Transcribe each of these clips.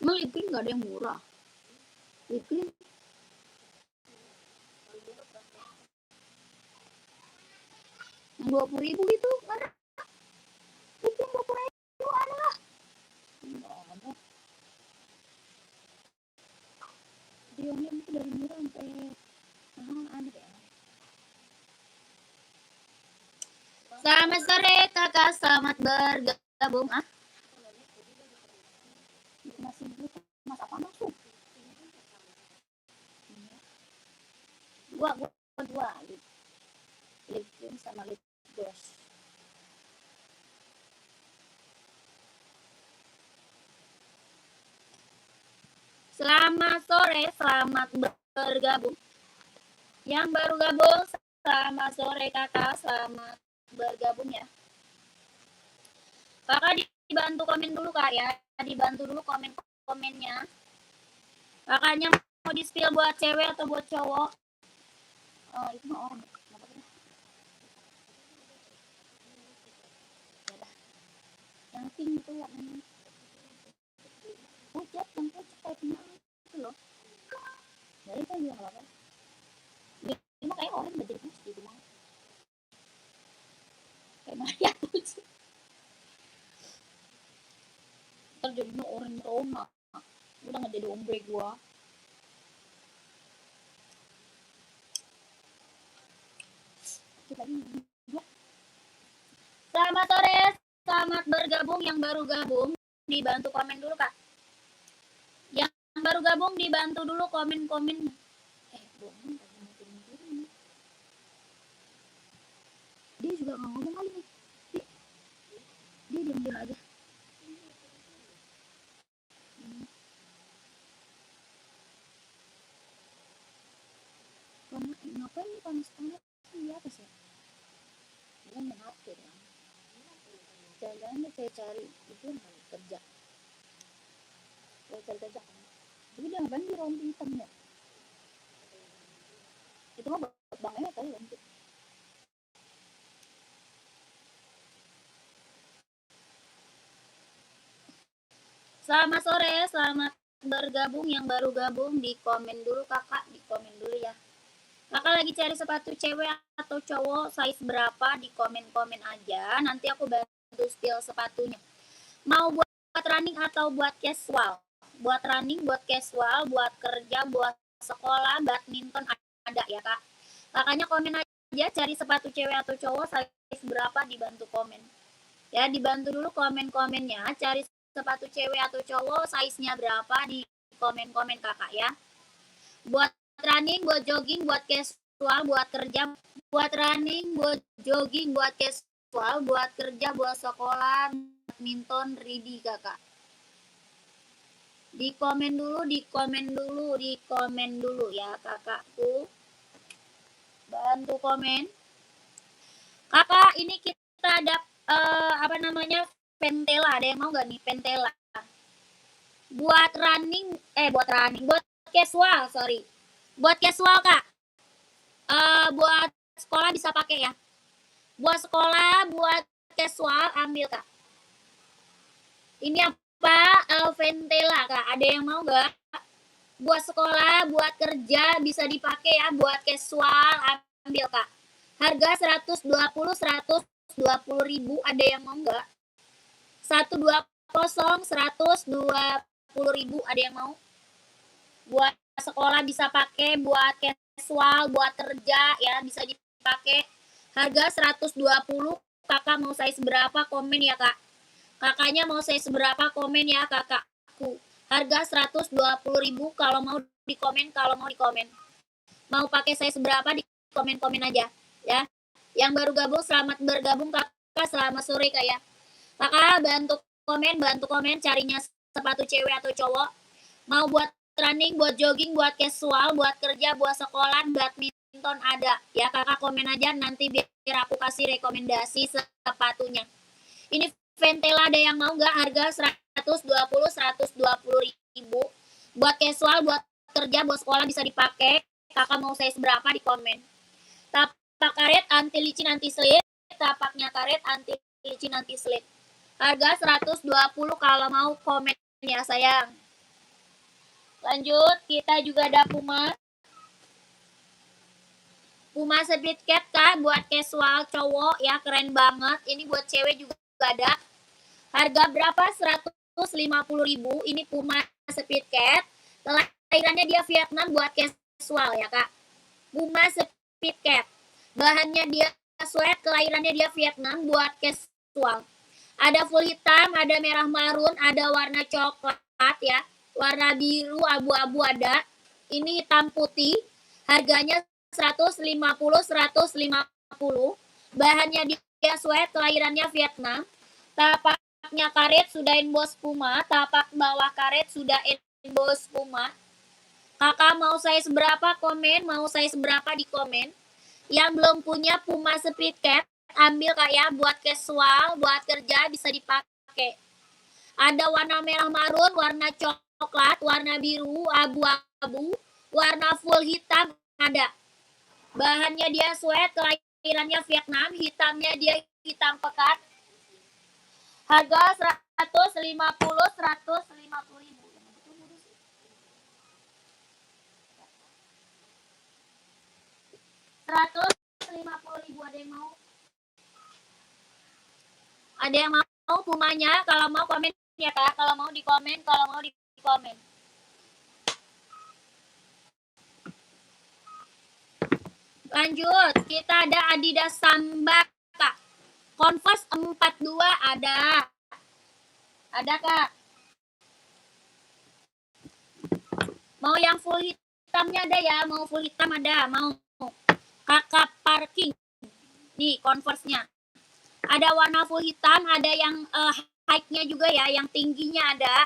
Emang lip cream nggak ada yang murah? Lip cream yang 20.000 itu mana? Lip cream 20.000 ada? Nggak ada. Dionnya itu dari murah sampai mahal ada ya. Selamat sore kakak, selamat bergabung. Masih mas apa masuk? Gua lip cream sama lip gloss. Selamat sore, selamat bergabung. Yang baru gabung, selamat sore kakak, selamat bergabung ya. Kakak dibantu komen dulu kak ya, dibantu dulu komen-komennya. Kakaknya mau di spill buat cewek atau buat cowok? Oh, itu mah orang. Yang pink itu warnanya. Pucat, yang pucat kayak punya itu loh. Dari itu juga nggak apa-apa. Ini mah kayak orang udah jadi putih gitu mah. Kayak Maria tuh. Ntar jadinya orang Roma. Udah nggak jadi ombre gua. Selamat sore, selamat bergabung. Yang baru gabung dibantu komen dulu kak. Yang baru gabung dibantu dulu komen-komen. Dia juga nggak ngomong kali nih. Dia diam-diam aja. Ngapain nih panas-panas di atas ya? Dia main HP kan. Jalan-jalan saya cari itu kerja. Saya cari kerja kan. Tapi dia ngapain di rompi hitamnya? Itu mah buat Bang Emet kali rompi. Selamat sore, selamat bergabung. Yang baru gabung di komen dulu kakak, di komen dulu ya. Kakak lagi cari sepatu cewek atau cowok size berapa, di komen-komen aja. Nanti aku bantu spill sepatunya. Mau buat running atau buat casual? Buat running, buat casual, buat kerja, buat sekolah, badminton ada ya kak. Kakaknya komen aja cari sepatu cewek atau cowok size berapa, dibantu komen. Ya dibantu dulu komen-komennya, cari sepatu cewek atau cowok size-nya berapa, di komen-komen kakak ya. Buat running, buat jogging, buat casual, buat kerja, buat running, buat jogging, buat casual, buat kerja, buat sekolah, badminton, ready kakak. Di komen dulu ya kakakku. Bantu komen. Kakak, ini kita ada apa namanya, pentela. Ada yang mau nggak nih pentela? Buat running, buat casual, sorry. Buat casual kak. Buat sekolah bisa pakai ya. Buat sekolah, buat casual ambil kak. Ini apa? Ventela kak. Ada yang mau nggak? Buat sekolah, buat kerja bisa dipakai ya. Buat casual ambil kak. Harga 120 ribu. Ada yang mau nggak? 120 ribu. Ada yang mau? Buat sekolah bisa pakai, buat casual, buat kerja ya bisa dipakai. Harga 120. Kakak mau size berapa, komen ya kak. Kakaknya mau size berapa, komen ya kakakku. Harga 120 ribu. Kalau mau di komen, mau pakai size berapa, di komen aja ya. Yang baru gabung selamat bergabung kakak, selamat sore kak ya. Kakak bantu komen carinya sepatu cewek atau cowok. Mau buat running, buat jogging, buat casual, buat kerja, buat sekolah, badminton ada ya. Kakak komen aja, nanti biar aku kasih rekomendasi sepatunya. Ini Ventela, ada yang mau nggak? Harga 120 ribu. Buat casual, buat kerja, buat sekolah bisa dipakai. Kakak mau size berapa, di komen. Tapak karet anti licin anti slip. Tapaknya karet anti licin anti slip. Harga 120. Kalau mau komen ya sayang. Lanjut, kita juga ada Puma. Puma Speed Cat Kak, buat casual cowok ya, keren banget. Ini buat cewek juga ada. Harga berapa? 150.000. Ini Puma Speed Cat. Kelahirannya dia Vietnam, buat casual ya Kak. Puma Speed Cat. Bahannya dia sweat, kelahirannya dia Vietnam, buat casual. Ada full hitam, ada merah marun, ada warna coklat ya. Warna biru, abu-abu ada. Ini hitam putih. Harganya 150. Bahannya dia sweat, kelahirannya Vietnam. Tapaknya karet sudah emboss Puma, tapak bawah karet sudah emboss Puma. Kakak mau size berapa komen, mau size berapa di komen. Yang belum punya Puma Speed Cat, ambil Kak ya, buat casual, buat kerja bisa dipakai. Ada warna merah marun, warna coklat, warna biru, abu-abu, warna full hitam ada. Bahannya dia sweat, kelahirannya Vietnam, hitamnya dia hitam pekat. Harga 150.000. 150.000 ada yang mau? Ada yang mau Pumanya? Kalau mau komen ya Kak, kalau mau di komen, kalau mau di komen. Lanjut, kita ada Adidas Samba Kak. Converse 42 ada. Ada Kak. Mau yang full hitamnya ada ya, mau full hitam ada, mau. Kakak parking. Nih Converse-nya. Ada warna full hitam, ada yang high-nya juga ya, yang tingginya ada.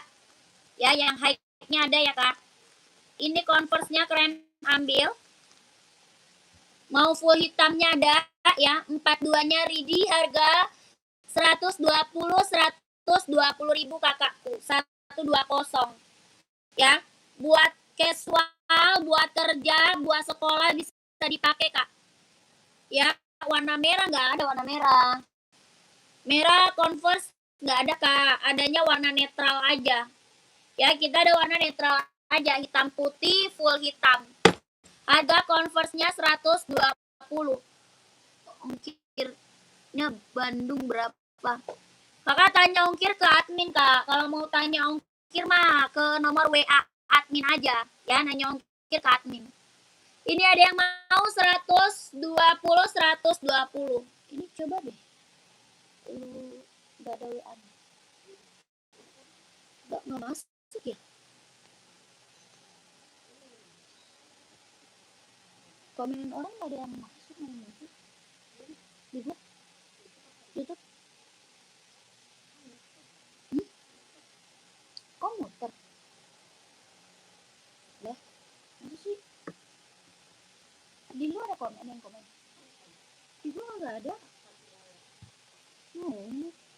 Ya, yang high-nya ada ya Kak. Ini Converse-nya keren, ambil. Mau full hitamnya ada ya, 42-nya ready, harga 120.000 kakakku. 120. Ya, buat casual, buat kerja, buat sekolah bisa dipakai Kak. Ya, warna merah nggak ada, warna merah. Merah Converse nggak ada Kak, adanya warna netral aja. Ya, kita ada warna netral aja, hitam putih, full hitam. Harga Converse-nya 120. Ongkirnya Bandung berapa? Kakak tanya ongkir ke admin Kak. Kalau mau tanya ongkir mah ke nomor WA admin aja. Ya, nanya ongkir ke admin. Ini ada yang mau 120. Ini coba deh. Gak ada WA. Gak masuk ya? Komenin orang gak ada yang masuk. YouTube. Kok muter? Lah, apa sih? Di luar ada komen, ada yang komen. Di gua nggak ada.